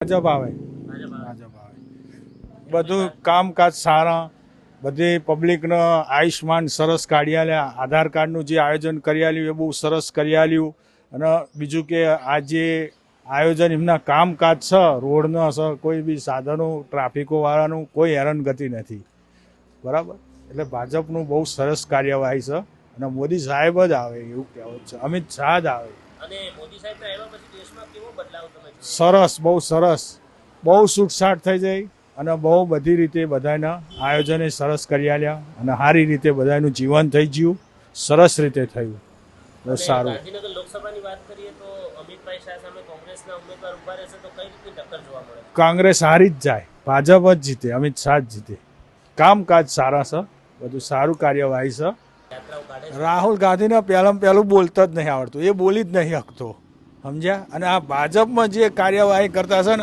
ભાજપ આવે. ભાજપ આવે. બધું કામકાજ સારા, બધી પબ્લિકને આયુષ્માન સરસ કાઢી આલ્યા. આધાર કાર્ડનું જે આયોજન કરી આલ્યું એ બહુ સરસ કરી આલ્યું. અને બીજું કે આ જે આયોજન એમના કામકાજ છે, રોડનો છે, કોઈ બી સાધનો ટ્રાફિકોવાળાનું કોઈ હેરાનગતિ નથી. બરાબર, એટલે ભાજપનું બહુ સરસ કાર્યવાહી છે અને મોદી સાહેબ જ આવે એવું કહેવું છે. અમિત શાહ જ આવે. અને મોદી સાહેબ આવ્યા પછી દેશમાં કેવો બદલાવ તમે જોયો? સરસ, બહુ સરસ, બહુ છૂટછાટ થઈ જાય અને બહુ બધી રીતે બધાના આયોજને સરસ કરી આલ્યા અને સારી રીતે બધાનું જીવન થઈ ગયું, સરસ રીતે થયું, બહુ સારું. ગાંધીનગર લોકસભાની વાત કરીએ તો અમિતભાઈ શાહ સામે કોંગ્રેસના ઉમેદવાર ઉભા રહેશે તો કઈ રીતની ટક્કર જોવા મળે? કોંગ્રેસ હારી જ જાય, ભાજપ જ જીતે, અમિત શાહ જ જીતે. કામકાજ સારા છે, બધું સારું કાર્યવાહી છે. યાત્રાઓ કાઢે છે? રાહુલ ગાંધીને પહેલું બોલતા જ નહીં આવડતું, એ બોલી જ નહીં શકતો, સમજ્યા? અને આ ભાજપમાં જે કાર્યવાહી કરતા છે ને